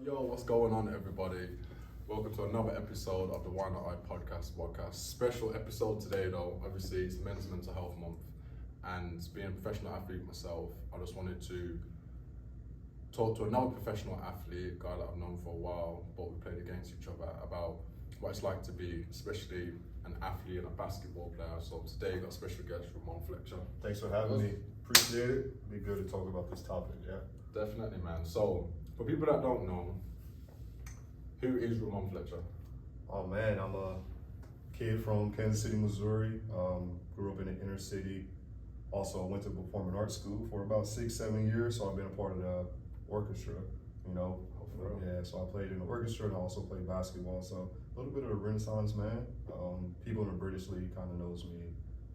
Yo, what's going on, everybody? Welcome to another episode of the Why Not I WODCAST. Special episode today, though. Obviously, it's Men's Mental Health Month, and being a professional athlete myself, I just wanted to talk to another professional athlete, a guy that I've known for a while, but we played against each other, about what it's like to be, especially an athlete and a basketball player. So today, we got a special guest, Rahmon Fletcher. Thanks for having me. Appreciate it. Be good to talk about this topic, yeah? Definitely, man. So, for people that don't know, who is Rahmon Fletcher? Oh man, I'm a kid from Kansas City, Missouri. Grew up in the inner city. Also went to performing arts school for about 6-7 years, so I've been a part of the orchestra, you know. Yeah, so I played in the orchestra and I also played basketball. So a little bit of a renaissance man. People in the British League kind of knows me,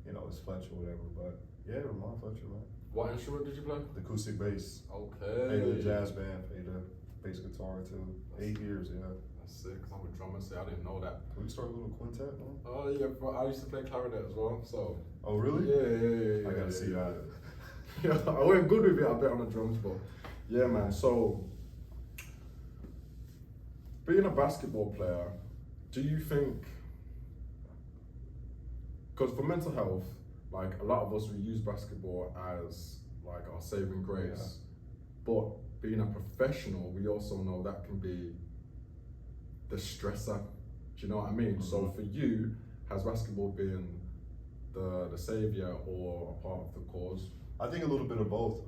you know, as Fletcher or whatever. But yeah, Rahmon Fletcher, man. What instrument did you play? The acoustic bass. Okay. Played in the jazz band, played the bass guitar too. 8 years, yeah. That's sick. I'm a drummer, so I didn't know that. Can we start a little quintet, man? Oh yeah, bro, I used to play clarinet as well. So. Oh really? Yeah. I gotta see that. Yeah, I went good with it. I bet on the drums, but yeah, man. So, being a basketball player, do you think? Because for mental health, like a lot of us, we use basketball as like our saving grace, but being a professional, we also know that can be the stressor. Do you know what I mean? Mm-hmm. So for you, has basketball been the savior or a part of the cause? I think a little bit of both.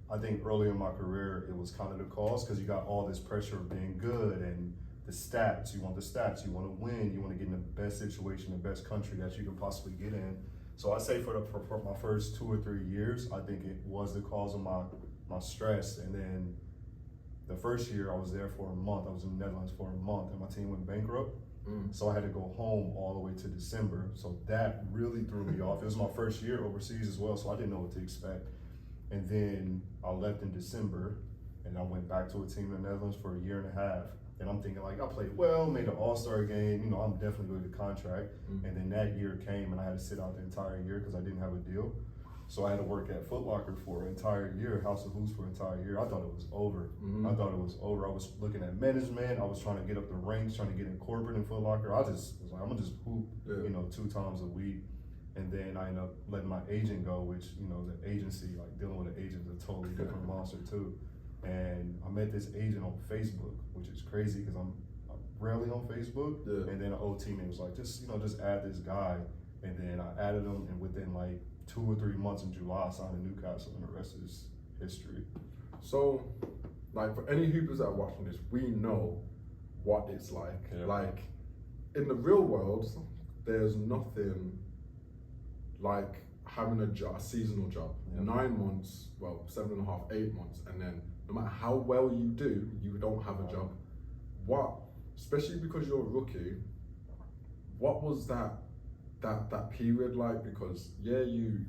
I think early in my career, it was kind of the cause because you got all this pressure of being good and the stats. You want the stats, you want to win, you want to get in the best situation, the best country that you can possibly get in. So I say for my first 2 or 3 years, I think it was the cause of my stress. And then the first year I was there for a month. I was in the Netherlands for a month and my team went bankrupt. So I had to go home all the way to December. So that really threw me off. It was my first year overseas as well, so I didn't know what to expect. And then I left in December and I went back to a team in the Netherlands for 1.5 years. And I'm thinking like, I played well, made an all-star game, you know, I'm definitely going to the contract. And then that year came and I had to sit out the entire year because I didn't have a deal. So I had to work at Foot Locker for an entire year, House of Hoops for an entire year. I thought it was over. I thought it was over. I was looking at management. I was trying to get up the ranks, trying to get in corporate in Foot Locker. I just was like, I'm gonna just hoop, you know, 2 times a week. And then I ended up letting my agent go, which, you know, the agency, like dealing with an agent is a totally different monster too. And I met this agent on Facebook, which is crazy because I'm rarely on Facebook. And then an old teammate was like, just add this guy. And then I added him, and within like 2 or 3 months in July, I signed in Newcastle, and the rest is history. So, like for any hoopers that are watching this, we know what it's like. Yeah. Like in the real world, there's nothing like having a seasonal job. 9 months, well, 7.5, 8 months, and then no matter how well you do, you don't have a job. What, especially because you're a rookie, what was that period like? Because yeah, you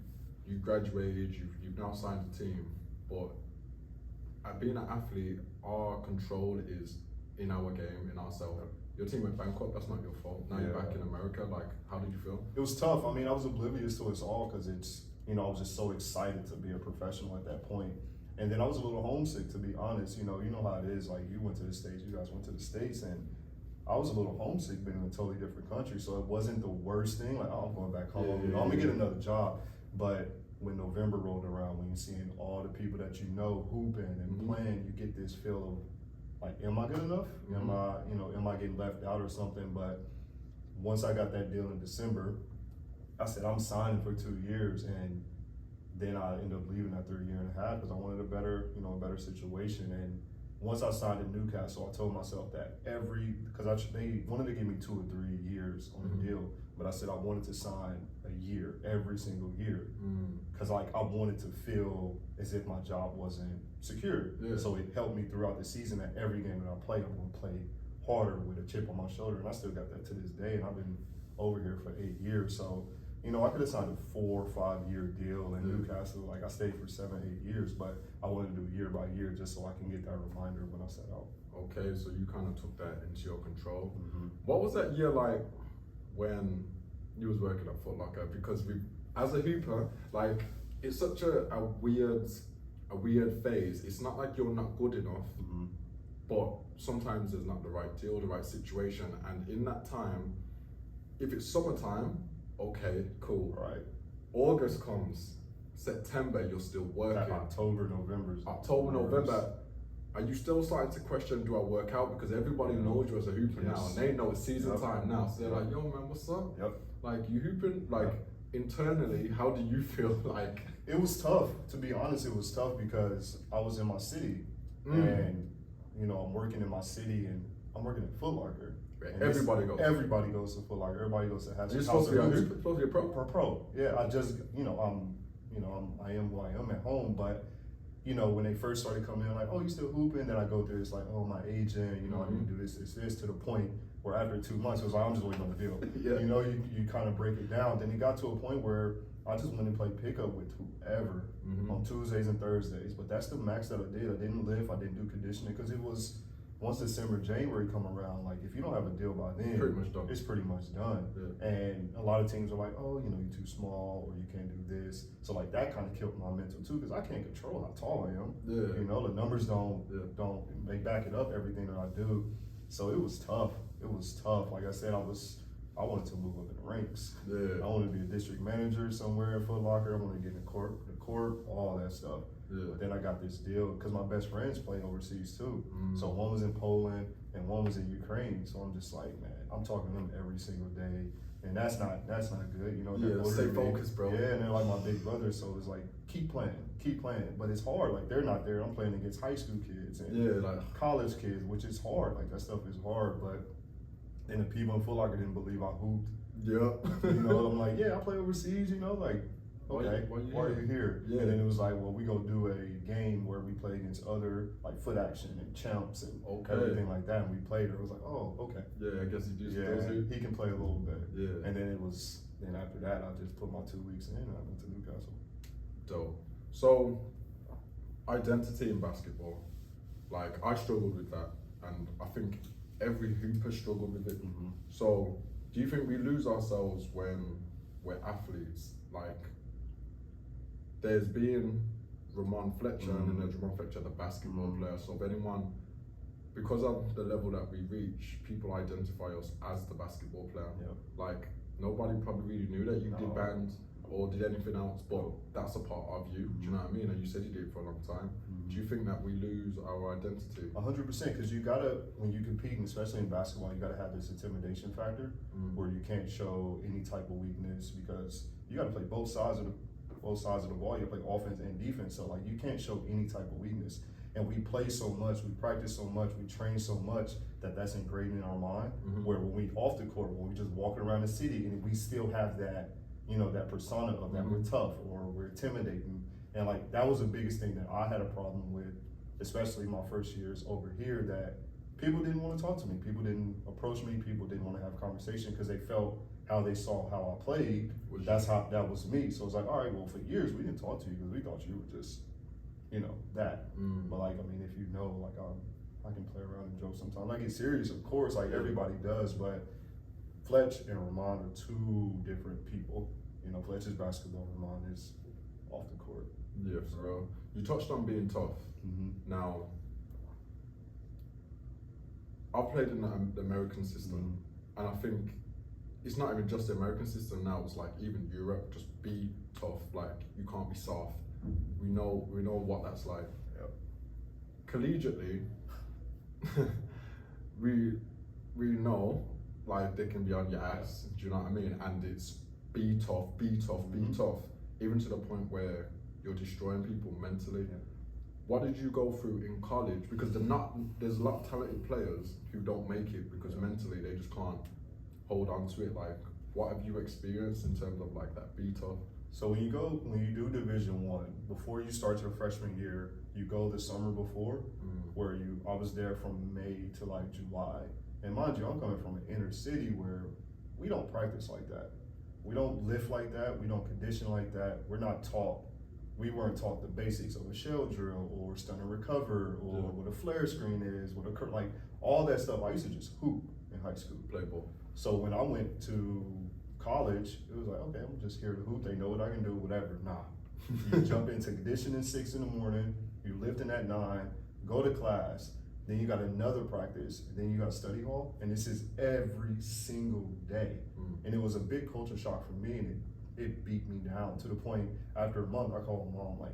graduated, you've now signed a team, but at being an athlete, our control is in our game, in ourselves. Your team went bankrupt, that's not your fault. Now you're back in America, like how did you feel? It was tough. I mean, I was oblivious to it all because it's, you know, I was just so excited to be a professional at that point. And then I was a little homesick, to be honest. You know how it is, like you went to the States, you guys went to the States, and I was a little homesick being in a totally different country, so it wasn't the worst thing. Like, oh, I'm going back home, you know, I'm gonna get another job. But when November rolled around, when you're seeing all the people that you know hooping and playing, you get this feel of like, am I good enough? Am I getting left out or something? But once I got that deal in December, I said I'm signing for 2 years, and then I ended up leaving after 1.5 years because I wanted a better situation. And once I signed in Newcastle, I told myself that because they wanted to give me 2 or 3 years on the deal, but I said I wanted to sign a year, every single year, because like I wanted to feel as if my job wasn't secure. So it helped me throughout the season that every game that I play, I'm going to play harder with a chip on my shoulder, and I still got that to this day, and I've been over here for 8 years. So, you know, I could have signed a 4 or 5 year deal in Newcastle. Like I stayed for 7, 8 years, but I wanted to do year by year just so I can get that reminder when I set out. Okay, so you kind of took that into your control. What was that year like when you was working at Foot Locker? Because as a hooper, like it's such a weird phase. It's not like you're not good enough. but sometimes there's not the right deal, the right situation, and in that time, if it's summertime, okay, cool. Right. August comes, September, you're still working. October, November. November, are you still starting to question, do I work out? Because everybody knows you as a hooper now, and they know it's season time now. So they're like, yo man, what's up? Yep. Like, you hooping, like, internally, how do you feel like? It was tough, to be honest. It was tough because I was in my city, and I'm working in my city, and I'm working at Foot Locker. Everybody goes to Foot Locker. Everybody goes to House. You're supposed to be a hooper, supposed to be a pro. Pro. Yeah, I just I am who I am at home, but when they first started coming in, like, oh, you still hooping? Then I go through this, like, oh, my agent, I need to do this, to the point where after 2 months, it was like, I'm just waiting on the deal. Yeah. You kind of break it down. Then it got to a point where I just went and played pickup with whoever on Tuesdays and Thursdays. But that's the max that I did. I didn't lift, I didn't do conditioning, because it was, once December, January come around, like, if you don't have a deal by then, it's pretty much done. Yeah. And a lot of teams are like, oh, you're too small, or you can't do this. So like that kind of killed my mental too, because I can't control how tall I am. Yeah. The numbers don't they back it up, everything that I do. So it was tough. It was tough. Like I said, I wanted to move up in the ranks. Yeah. I wanted to be a district manager somewhere at Foot Locker. I wanted to get in the court, all that stuff. Yeah. But then I got this deal because my best friends play overseas too. So one was in Poland and one was in Ukraine. So I'm just like, man, I'm talking to them every single day, and that's not good. Stay focused, bro. Yeah, and they're like my big brother, so it's like keep playing. But it's hard. Like they're not there. I'm playing against high school kids and college kids, which is hard. Like that stuff is hard. But then the people in Foot Locker didn't believe I hooped. Yeah. I'm like, yeah, I play overseas. Like. Okay, why are you here? Yeah. And then it was like, well, we go do a game where we play against other, like, foot action and champs and everything like that. And we played. It was like, oh, okay. Yeah, I guess he do. Yeah, he can play a little bit. Yeah. And then after that, I just put my 2 weeks in and I went to Newcastle. Dope. So, identity in basketball, like, I struggled with that, and I think every hooper struggled with it. So, do you think we lose ourselves when we're athletes? Like, there's been Rahmon Fletcher, and then there's Rahmon Fletcher, the basketball player. So if anyone, because of the level that we reach, people identify us as the basketball player. Yep. Like, nobody probably really knew that you did band or did anything else, but that's a part of you. Do you know what I mean? And you said you did it for a long time. Do you think that we lose our identity? 100%, because you gotta, when you compete, and especially in basketball, you gotta have this intimidation factor where you can't show any type of weakness, because you gotta play both sides of the ball. You play offense and defense, so like you can't show any type of weakness. And we play so much, we practice so much, we train so much that's ingrained in our mind. Where when we off the court, when we just walking around the city, and we still have that, that persona of that we're tough or we're intimidating. And like that was the biggest thing that I had a problem with, especially my first years over here, that people didn't want to talk to me. People didn't approach me. People didn't want to have a conversation because they felt how they saw how I played. That was me. So it's like, all right, well, for years we didn't talk to you because we thought you were just, that. But like, I mean, if like I can play around and joke sometimes. I get serious, of course, like everybody does. But Fletch and Rahmon are two different people. Fletch is basketball, Rahmon is off the court. Yeah, for real. You touched on being tough. Now, I've played in the American system, and I think it's not even just the American system now, it's like even Europe, just be tough, like you can't be soft. We know what that's like. Yep. Collegiately, we know like they can be on your ass, do you know what I mean? And it's be tough, be tough, even to the point where you're destroying people mentally. Yeah. What did you go through in college? Because there's a lot of talented players who don't make it because mentally they just can't hold on to it. Like, what have you experienced in terms of like that be tough? So when you do Division I, before you start your freshman year, you go the summer before, where I was there from May to like July. And mind you, I'm coming from an inner city where we don't practice like that. We don't lift like that. We don't condition like that. We weren't taught the basics of a shell drill or stun and recover or what a flare screen is, like all that stuff. I used to just hoop in high school. Play ball. So when I went to college, it was like, okay, I'm just here to hoop. They know what I can do, whatever. Nah. You jump into conditioning 6 in the morning, you lifting at 9, go to class, then you got another practice, and then you got study hall, and this is every single day. And it was a big culture shock for me, and it beat me down to the point after a month I called my mom like,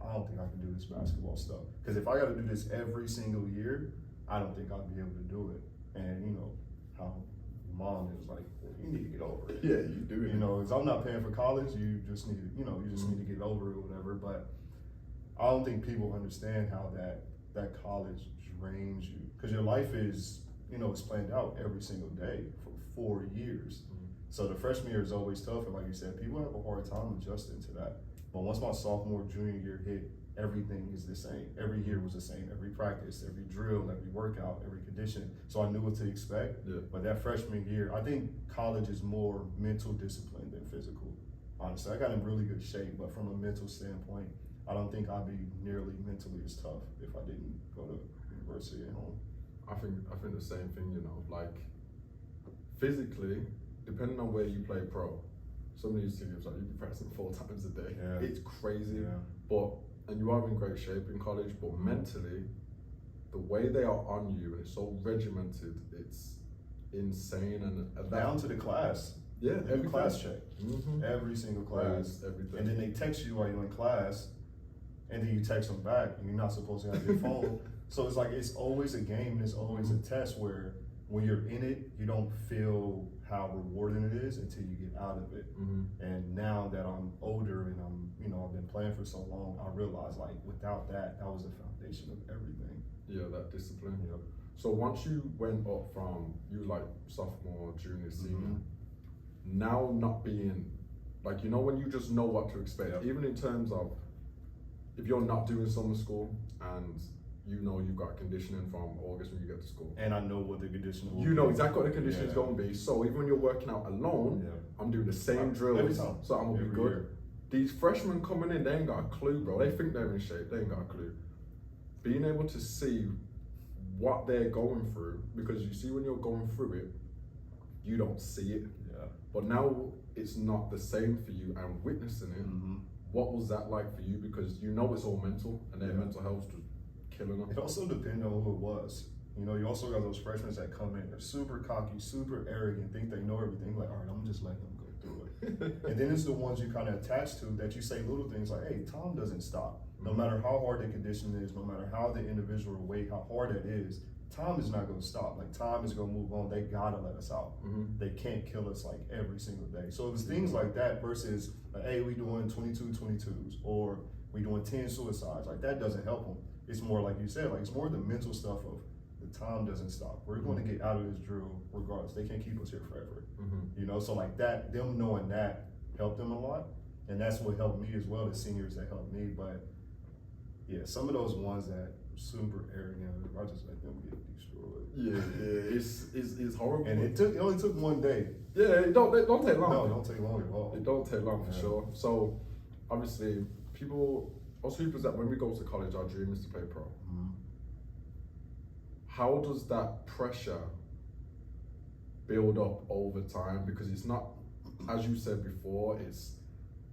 I don't think I can do this basketball stuff. Because if I got to do this every single year, I don't think I'd be able to do it. And you know how mom is like, well, you need to get over it. Yeah, you do. You know, because I'm not paying for college. You just need to, you know, you just need to get over it or whatever. But I don't think people understand how that college drains you, because your life is, you know, it's planned out every single day for 4 years. So the freshman year is always tough, and like you said, people have a hard time adjusting to that. But once my sophomore, junior year hit, everything is the same. Every year was the same. Every practice, every drill, every workout, every condition. So I knew what to expect. Yeah. But that freshman year, I think college is more mental discipline than physical. Honestly, I got in really good shape, but from a mental standpoint, I don't think I'd be nearly mentally as tough if I didn't go to university at home. I think the same thing, you know, like physically, depending on where you play pro, some of these teams, like, you be practicing 4 times a day. Yeah. It's crazy. Yeah. And you are in great shape in college, but mentally, the way they are on you, and it's so regimented, it's insane. And down to the class. Yeah, every class check. Every single class. Everything. And then they text you while you're in class, and then you text them back, and you're not supposed to have your phone. So it's like, it's always a game, and it's always a test where when you're in it, you don't feel how rewarding it is until you get out of it. And now that I'm older and I've been playing for so long, I realize like without that was the foundation of everything. Yeah, that discipline. Yeah. So once you went up from, you were like sophomore, junior, senior, now not being, like, you know, when you just know what to expect, even in terms of if you're not doing summer school and you know you've got conditioning from August when you get to school. And I know what the conditioning will be. You know exactly what the conditioning is going to be. So even when you're working out alone, I'm doing the same drills. Every time. So I'm going to be good. Year. These freshmen coming in, they ain't got a clue, bro. They think they're in shape. They ain't got a clue. Being able to see what they're going through, because you see when you're going through it, you don't see it. Yeah. But now it's not the same for you, and witnessing it, what was that like for you? Because you know it's all mental, and their mental health's just killing them. It also depends on who it was. You know, you also got those freshmen that come in, they're super cocky, super arrogant, think they know everything. Like, all right, I'm just letting them go through it. And then it's the ones you kind of attach to that you say little things like, hey, Tom doesn't stop. No matter how hard the condition is, no matter how the individual weight, how hard it is, Tom is not going to stop. Like, Tom is going to move on. They got to let us out. They can't kill us like every single day. So it was things like that versus, like, hey, we doing 22s, or we doing 10 suicides. Like, that doesn't help them. It's more like you said, like, it's more the mental stuff of the time doesn't stop. We're going to get out of this drill regardless. They can't keep us here forever. You know, so like that, them knowing that helped them a lot. And that's what helped me as well, the seniors that helped me. But yeah, some of those ones that were super arrogant, I just let them get destroyed. Yeah, it's horrible. And it only took one day. Yeah, it don't take long. No, it don't take long at all. It don't take long for sure. So obviously, us hoopers, that when we go to college, our dream is to play pro. How does that pressure build up over time? Because it's not, as you said before, it's,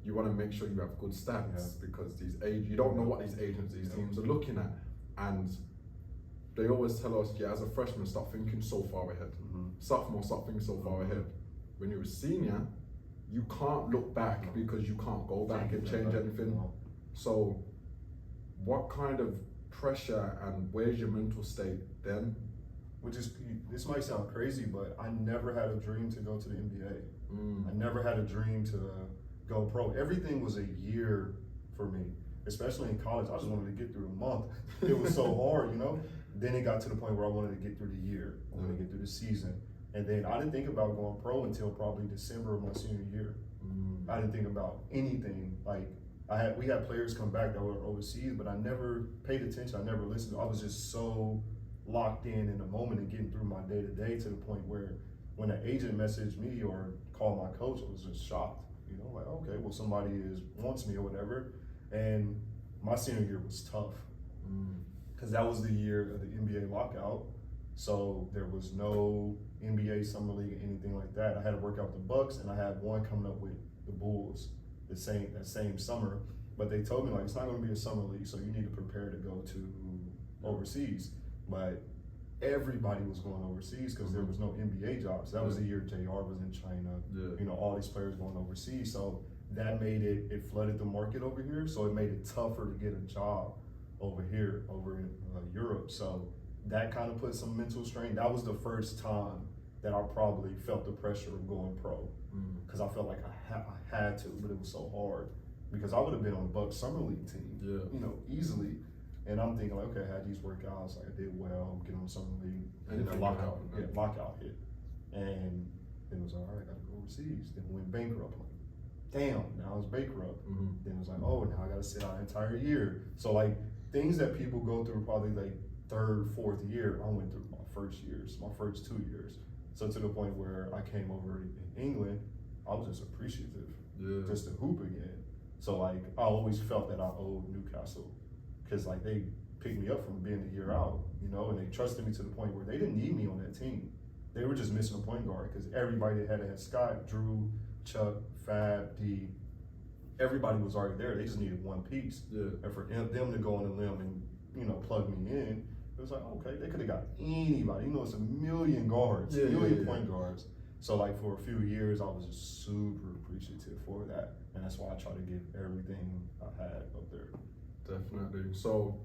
you want to make sure you have good stats, because you don't know what these agents, these teams are looking at. And they always tell us, as a freshman, stop thinking so far ahead. Sophomore, stop thinking so far ahead. When you're a senior, you can't look back because you can't go back and change anything. So what kind of pressure and where's your mental state then? Which is, this might sound crazy, but I never had a dream to go to the NBA. I never had a dream to go pro. Everything was a year for me, especially in college. I just wanted to get through the month. It was so hard, you know? Then it got to the point where I wanted to get through the year. I wanted to get through the season. And then I didn't think about going pro until probably December of my senior year. I didn't think about anything. Like, we had players come back that were overseas, but I never paid attention. I never listened. I was just so locked in the moment and getting through my day to day, to the point where when an agent messaged me or called my coach, I was just shocked. You know, like, okay, well, somebody wants me or whatever. And my senior year was tough because that was the year of the NBA lockout. So there was no NBA summer league or anything like that. I had to work out the Bucks, and I had one coming up with the Bulls that same summer. But they told me, like, it's not going to be a summer league, so you need to prepare to go to overseas. but everybody was going overseas because there was no NBA jobs. That was the year JR was in China. You know, all these players going overseas. So that made it flooded the market over here. So it made it tougher to get a job over here, over in Europe. So that kind of put some mental strain. That was the first time that I probably felt the pressure of going pro, because I felt like I had to, but it was so hard because I would have been on the Bucks summer league team, you know, easily. And I'm thinking like, okay, I had these workouts, like I did well, get on the summer league, and then lockout hit, and it was all right. I got to go overseas. Then went bankrupt. Like, damn, now it's bankrupt. Then it was like, oh, now I got to sit out an entire year. So like things that people go through probably like third, fourth year, I went through my first 2 years. So to the point where I came over in England, I was just appreciative, just to hoop again. So like I always felt that I owed Newcastle, because like they picked me up from being a year out, you know, and they trusted me to the point where they didn't need me on that team. They were just missing a point guard because everybody that had Scott, Drew, Chuck, Fab, D, everybody was already there. They just needed one piece. And for them to go on a limb and, you know, plug me in, it was like, okay, they could have got anybody. You know, it's a million guards, point guards. So like for a few years, I was just super appreciative for that. And that's why I try to give everything I had up there. Definitely. So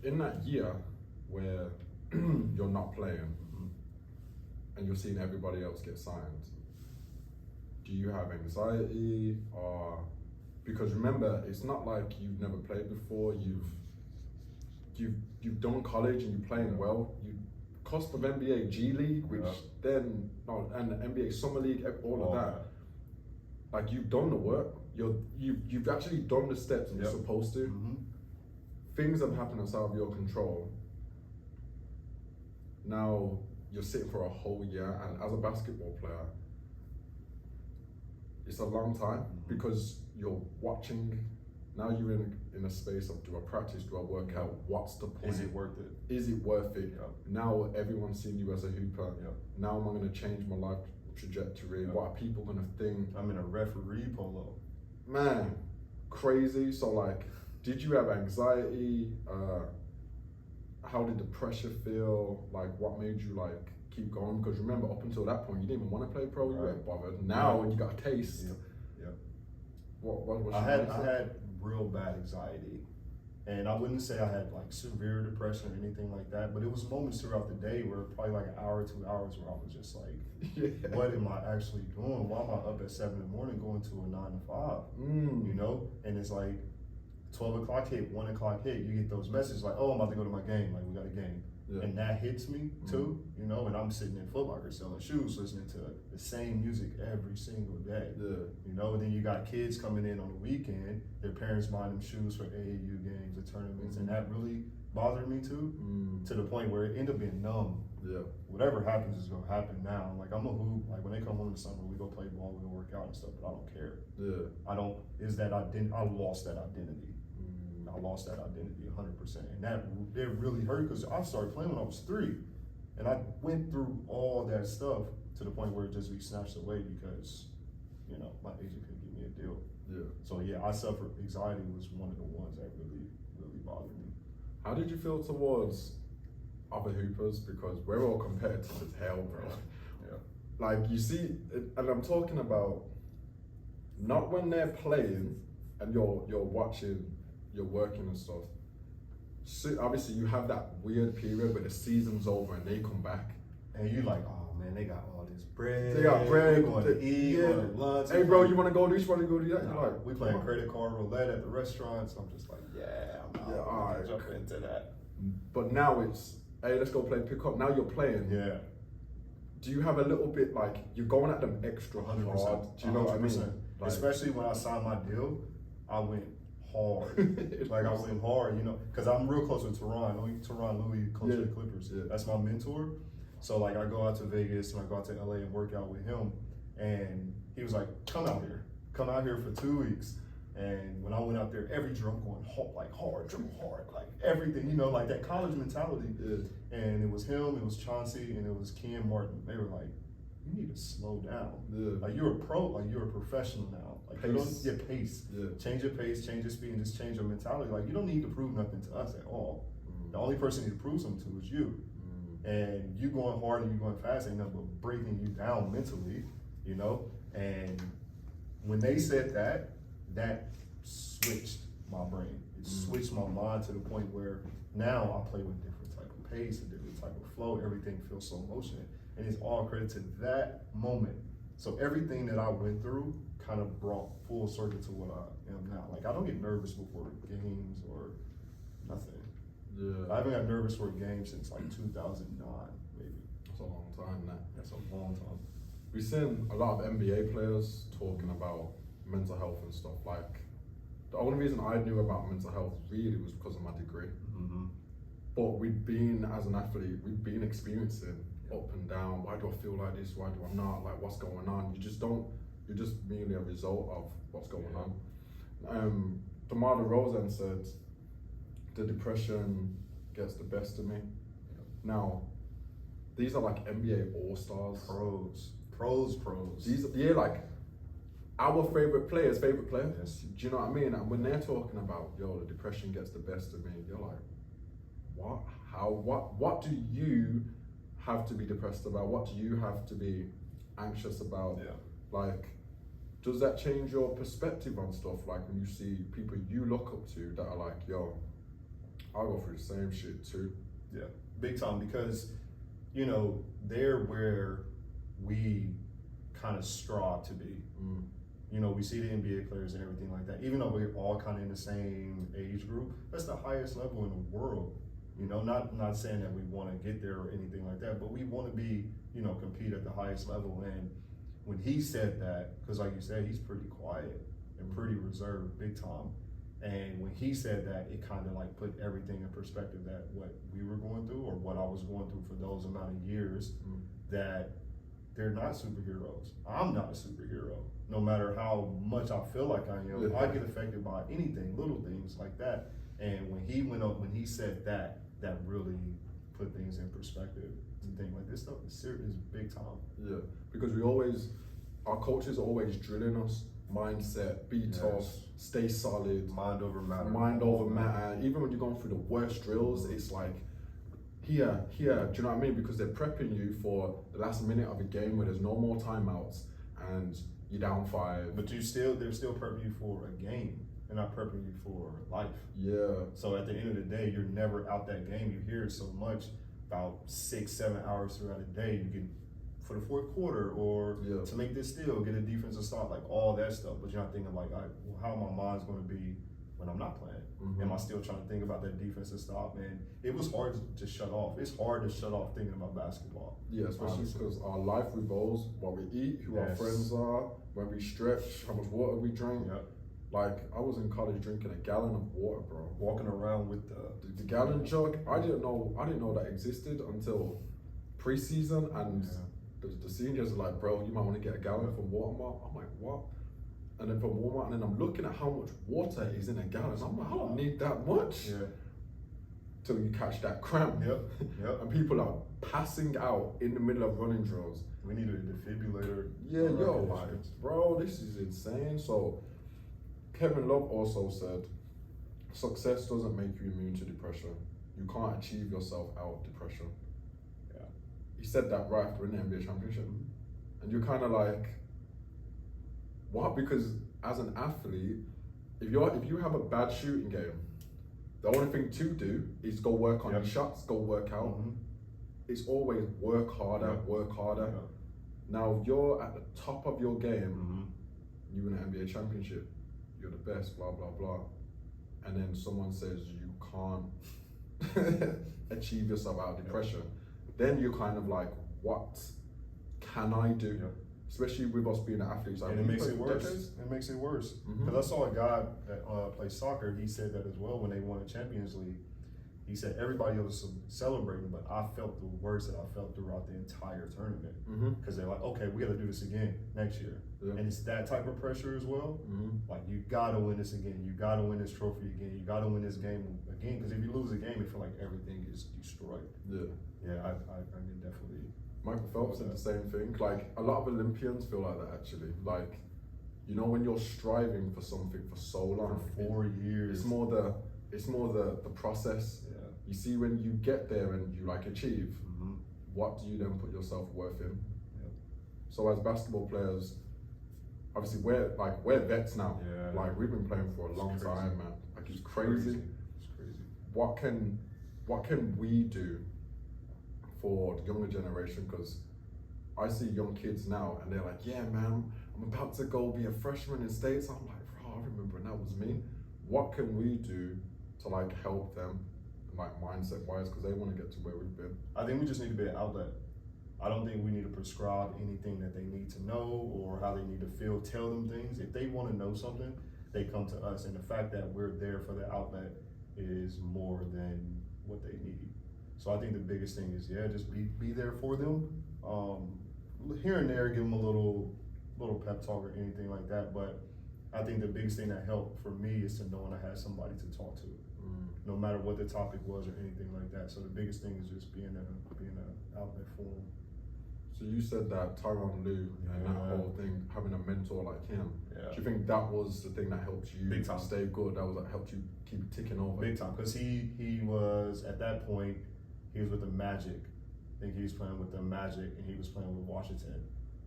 in that year where you're not playing and you're seeing everybody else get signed, do you have anxiety? Or because remember, it's not like you've never played before. You've done college and you're playing well. You cost of NBA G League, which and the NBA Summer League, all of that. Like you've done the work. You've actually done the steps and you're supposed to. Things have happened outside of your control. Now you're sitting for a whole year, and as a basketball player, it's a long time because you're watching. Now you're in a space of, do I practice, do I work out, what's the point? Is it worth it? Is it worth it? Now everyone's seeing you as a hooper. Now am I going to change my life trajectory? What are people going to think? I'm in a referee polo. Man, crazy. So like, did you have anxiety? How did the pressure feel? Like what made you like keep going? Because remember, up until that point, you didn't even want to play pro, you weren't bothered. Now when you got a taste, what I had real bad anxiety, and I wouldn't say I had like severe depression or anything like that, but it was moments throughout the day where probably like an hour, 2 hours where I was just like, what am I actually doing? Why am I up at 7 in the morning going to a 9 to 5? You know, and it's like 12 o'clock hit, 1 o'clock hit, you get those messages like, oh, I'm about to go to my game, like we got a game. And that hits me too, you know, and I'm sitting in Foot Locker selling shoes, listening to the same music every single day. You know, and then you got kids coming in on the weekend, their parents buying them shoes for AAU games or tournaments, and that really bothered me too, to the point where it ended up being numb. Whatever happens is gonna happen now. Like I'm a hoop, like when they come home in the summer, we go play ball, we go work out and stuff, but I don't care. I lost that identity. I lost that identity 100%, and that it really hurt because I started playing when I was 3, and I went through all that stuff to the point where it just be snatched away because, you know, my agent couldn't give me a deal. So yeah, I suffered. Anxiety was one of the ones that really, really bothered me. How did you feel towards other hoopers? Because we're all competitive as hell, bro. Like you see, and I'm talking about not when they're playing and you're watching. You're working and stuff. So obviously you have that weird period where the season's over and they come back. And you're like, oh man, they got all this bread. They got bread. Going to eat, going to lunch. Hey bro, you want to go do this? You want to go do that? Nah, like, we playing credit card roulette at the restaurants. I'm just like, I'm not alright. Jump into that. But now it's, hey, let's go play pickup. Now you're playing. Do you have a little bit like, you're going at them extra 100%. Hard? Do you know what I mean? Like, especially when I signed my deal, I went hard. Like I went hard, you know, because I'm real close with Teron Louis, coach of the Clippers. That's my mentor. So like I go out to Vegas and I go out to LA and work out with him, and he was like, come out here for 2 weeks. And when I went out there, every drill I'm going hard, dribble hard, like everything, you know, like that college mentality. And it was him, it was Chauncey, and it was Ken Martin. They were like, you need to slow down. Like you're a pro, like you're a professional now. Like pace. Change your pace, change your speed, and just change your mentality. Like you don't need to prove nothing to us at all. The only person you need to prove something to is you. And you going hard and you going fast ain't nothing but breaking you down mentally, you know? And when they said that, that switched my brain. It switched my mind to the point where now I play with different type of pace, a different type of flow. Everything feels slow motion. And it's all credit to that moment. So everything that I went through kind of brought full circle to what I am now. Like, I don't get nervous before games or nothing. Yeah. I haven't got nervous for a game since like 2009, maybe. That's a long time, that. That's a long time. We've seen a lot of NBA players talking about mental health and stuff. Like, the only reason I knew about mental health really was because of my degree. But as an athlete, we've been experiencing up and down. Why do I feel like this? Why do I not? Like, what's going on? You're just merely a result of what's going on. DeMar DeRozan said, the depression gets the best of me. Now, these are like NBA All-Stars. Pros. These, like, our favorite players. Yes. Do you know what I mean? And when they're talking about, yo, the depression gets the best of me, you're like, what? How? What do you have to be depressed about? What do you have to be anxious about? Yeah. Like, does that change your perspective on stuff? Like, when you see people you look up to that are like, yo, I go through the same shit too. Yeah, big time, because, you know, they're where we kind of strive to be. You know, we see the NBA players and everything like that. Even though we're all kind of in the same age group, that's the highest level in the world. You know, not saying that we want to get there or anything like that, but we want to be, you know, compete at the highest level. And when he said that, because like you said, he's pretty quiet and pretty reserved, big time. And when he said that, it kind of like put everything in perspective, that what we were going through or what I was going through for those amount of years, that they're not superheroes. I'm not a superhero. No matter how much I feel like I am, I get affected by anything, little things like that. And when he went up, when he said that, that really put things in perspective. To think like, this stuff is serious, big time. Yeah, because our coaches are always drilling us. Mindset, be tough, stay solid. Mind over matter. Even when you're going through the worst drills, it's like, here, do you know what I mean? Because they're prepping you for the last minute of a game where there's no more timeouts and you're down 5. But they're still prepping you for a game. They're not prepping you for life. Yeah. So at the end of the day, you're never out that game. You hear it so much, about 6-7 hours throughout the day. You get for the fourth quarter, or to make this steal, get a defensive stop, like all that stuff. But you're not thinking like, how my mind's going to be when I'm not playing. Am I still trying to think about that defensive stop? And it was hard to shut off. It's hard to shut off thinking about basketball. Yeah, especially because our life revolves what we eat, who our friends are, when we stretch, how much water we drink. Like, I was in college drinking a gallon of water, bro. Walking around with the gallon jug. I didn't know that existed until preseason, and the seniors are like, bro, you might want to get a gallon from Walmart. I'm like, what? And then from Walmart, and then I'm looking at how much water is in a gallon. I'm like, I don't need that much. Till you catch that cramp. And people are passing out in the middle of running drills. We need a defibrillator. Bro, this is insane. So Kevin Love also said, success doesn't make you immune to depression. You can't achieve yourself out of depression. He said that right after winning the NBA championship. And you're kind of like, what? Because as an athlete, if you have a bad shooting game, the only thing to do is go work on your shots, go work out. It's always work harder. Now, if you're at the top of your game, you win an NBA championship, you're the best, blah, blah, blah. And then someone says you can't achieve yourself out of depression. Then you're kind of like, what can I do? Especially with us being athletes. And it makes it worse. It makes it worse. Because I saw a guy that plays soccer, he said that as well when they won the Champions League. He said everybody was celebrating, but I felt the worst that I felt throughout the entire tournament. Because they're like, okay, we got to do this again next year. And it's that type of pressure as well. Like, you got to win this again. You got to win this trophy again. You got to win this game again. Because if you lose a game, you feel like everything is destroyed. I can definitely. Michael Phelps said the same thing. Like, a lot of Olympians feel like that, actually. Like, you know, when you're striving for something for so long, for 4 years, it's more the it's more the process. Yeah. You see, when you get there and you like achieve, what do you then put your self-worth in? Yep. So as basketball players, obviously we're vets now. Yeah. Like we've been playing for a long time, man. Like it's crazy. It's crazy. What can we do for the younger generation? Because I see young kids now and they're like, yeah, man, I'm about to go be a freshman in States. I'm like, bro, I remember when that was me. What can we do to like help them, like mindset wise, because they want to get to where we've been? I think we just need to be an outlet. I don't think we need to prescribe anything that they need to know or how they need to feel, tell them things. If they want to know something, they come to us. And the fact that we're there for the outlet is more than what they need. So I think the biggest thing is, just be there for them. Here and there, give them a little pep talk or anything like that. But I think the biggest thing that helped for me is to knowing I had somebody to talk to, no matter what the topic was or anything like that. So the biggest thing is just being an outlet for them. So you said that Tyronn Lue and that whole thing, having a mentor like him. Yeah. Do you think that was the thing that helped you Big time. stay good? That was that helped you keep ticking over? Big time, because he was at that point, he was with the Magic. I think he was playing with the Magic, and he was playing with Washington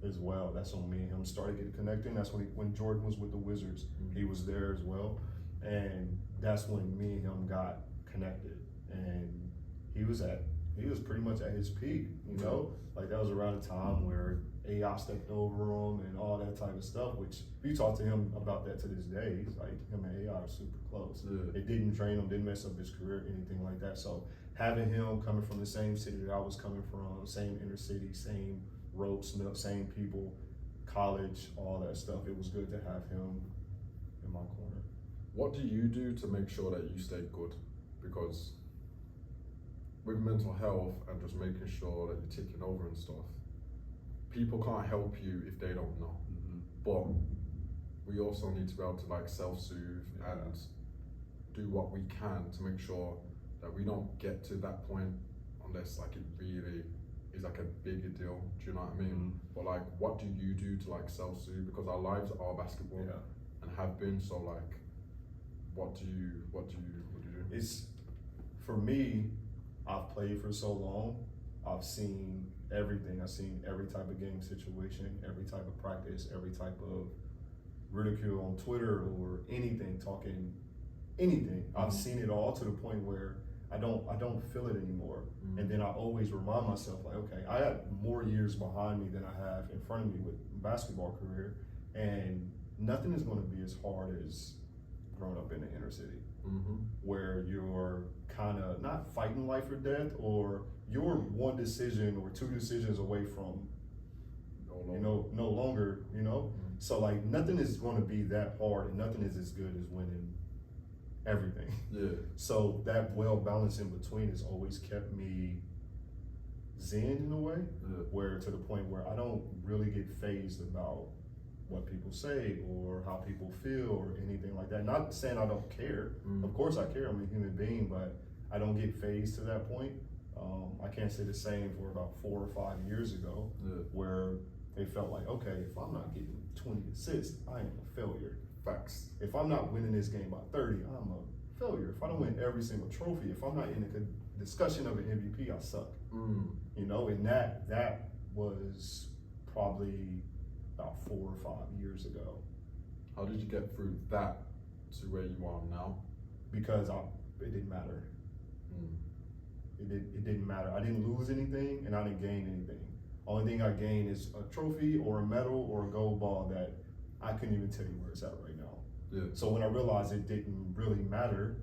as well. That's when me and him started getting connecting. That's when Jordan was with the Wizards. He was there as well, and that's when me and him got connected. And he was pretty much at his peak, you know. Like that was around the time where AI stepped over him and all that type of stuff. Which if you talk to him about that to this day, he's like, him and AI are super close. Yeah. It didn't drain him, didn't mess up his career, anything like that. So having him coming from the same city that I was coming from, same inner city, same ropes, same people, college, all that stuff, it was good to have him in my corner. What do you do to make sure that you stay good? Because with mental health and just making sure that you're ticking over and stuff, people can't help you if they don't know. But we also need to be able to like self-soothe and do what we can to make sure that we don't get to that point unless like it really is like a bigger deal. Do you know what I mean? But like, what do you do to like self-soothe? Because our lives are basketball and have been. So like, what do you do? It's, for me, I've played for so long. I've seen everything. I've seen every type of game situation, every type of practice, every type of ridicule on Twitter or anything, talking anything. I've seen it all to the point where I don't feel it anymore. And then I always remind myself, like, okay, I have more years behind me than I have in front of me with basketball career, and nothing is going to be as hard as growing up in the inner city, where you're kind of not fighting life or death, or you're one decision or two decisions away from no longer, you know. So like nothing is going to be that hard, and nothing is as good as winning everything. So that well balance in between has always kept me zen in a way, where to the point where I don't really get fazed about what people say or how people feel or anything like that. Not saying I don't care. Of course I care. I'm a human being, but I don't get fazed to that point. I can't say the same for about 4 or 5 years ago, where they felt like, okay, if I'm not getting 20 assists, I am a failure. Facts. If I'm not winning this game by 30, I'm a failure. If I don't win every single trophy, if I'm not in a discussion of an MVP, I suck. You know, and that was probably about 4 or 5 years ago. How did you get through that to where you are now? Because it didn't matter. It didn't matter. I didn't lose anything, and I didn't gain anything. Only thing I gained is a trophy or a medal or a gold ball that I couldn't even tell you where it's at right now. So when I realized it didn't really matter,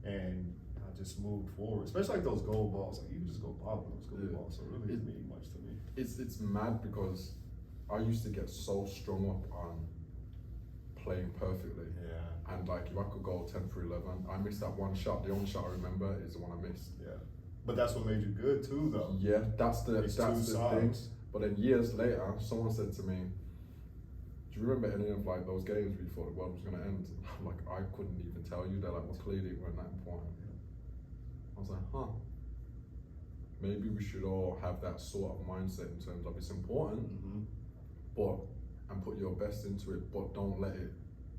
and I just moved forward, especially like those gold balls, like you can just go pop those gold balls, so it really didn't mean much to me. It's mad because I used to get so strung up on playing perfectly. And like if I could go 10 for 11, I missed that one shot. The only shot I remember is the one I missed. But that's what made you good too, though. That's the thing. But then years later, someone said to me, do you remember any of like those games where you thought the world was gonna end? I'm like, I couldn't even tell you. They're like, well, clearly it weren't that important. I was like, maybe we should all have that sort of mindset in terms of it's important, and put your best into it, but don't let it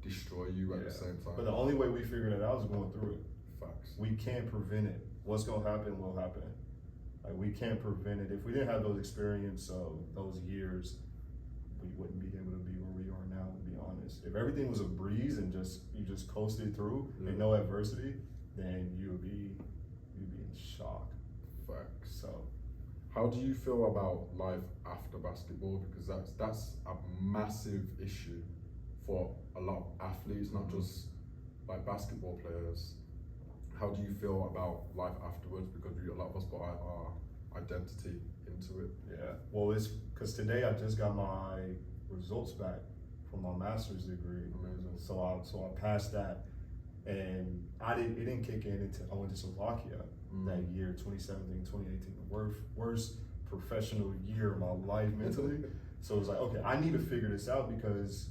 destroy you at the same time. But the only way we figured it out is going through it. Facts. We can't prevent it. What's gonna happen will happen. Like, we can't prevent it. If we didn't have those experience of those years, we wouldn't be able to be where we are now, to be honest. If everything was a breeze and you just coasted through and no adversity, then you'd be in shock. Facts. So, how do you feel about life after basketball? Because that's a massive issue for a lot of athletes, not just like basketball players. How do you feel about life afterwards? Because a lot of us put our identity into it. yeah. Well, it's because today I just got my results back from my master's degree. Amazing. So I passed that, and it didn't kick in until I went to Slovakia that year, 2017, 2018, the worst professional year of my life mentally. So it was like, okay, I need to figure this out because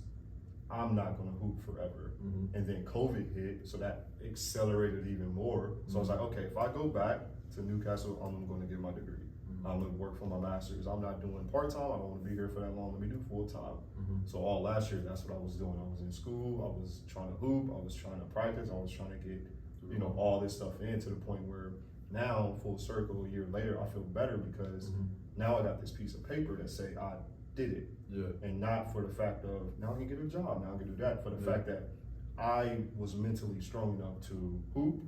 I'm not gonna hoop forever. And then COVID hit, so that accelerated even more. So I was like, okay, if I go back to Newcastle, I'm gonna get my degree. I'm gonna work for my master's. I'm not doing part-time. I don't wanna be here for that long. Let me do full-time. So all last year, that's what I was doing. I was in school, I was trying to hoop, I was trying to practice, I was trying to get, all this stuff in, to the point where now, full circle, a year later, I feel better because now I got this piece of paper that say I did it. And not for the fact of, now I can get a job, now I can do that, for the fact that I was mentally strong enough to hoop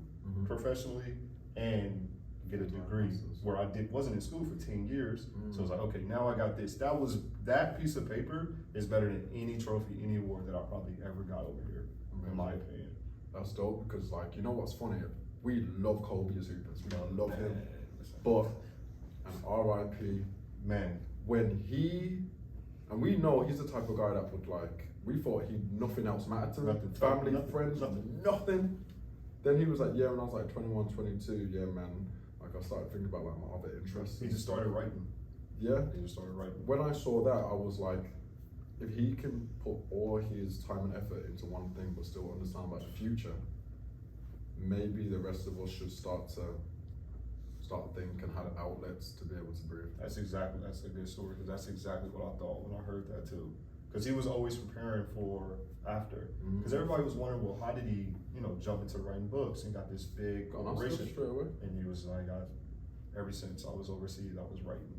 professionally and get a degree where I wasn't in school for 10 years. So I was like, okay, now I got this. That piece of paper is better than any trophy, any award that I probably ever got over here, in my opinion. That's dope, because like, you know what's funny? We love Kobe as hoopers. We love him. But an RIP, man, when and we know he's the type of guy that would like, we thought nothing else mattered to him, family, friends, nothing. Then he was like, yeah, when I was like 21, 22, yeah, man, like I started thinking about like my other interests. He just started writing. Yeah. He just started writing. When I saw that, I was like, if he can put all his time and effort into one thing, but still understand about the future, maybe the rest of us should start thinking how the outlets to be able to breathe. That's a good story, because that's exactly what I thought when I heard that too. Because he was always preparing for after. Because everybody was wondering, well, how did he, jump into writing books and got this big corporation? Straight away. And he was like, ever since I was overseas, I was writing.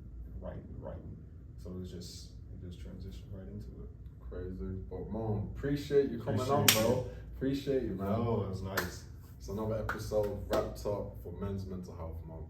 So it just transitioned right into it. Crazy. But Mon, appreciate you coming on, bro. Appreciate you, man. Oh, that was nice. It's another episode wrapped up for Men's Mental Health Month.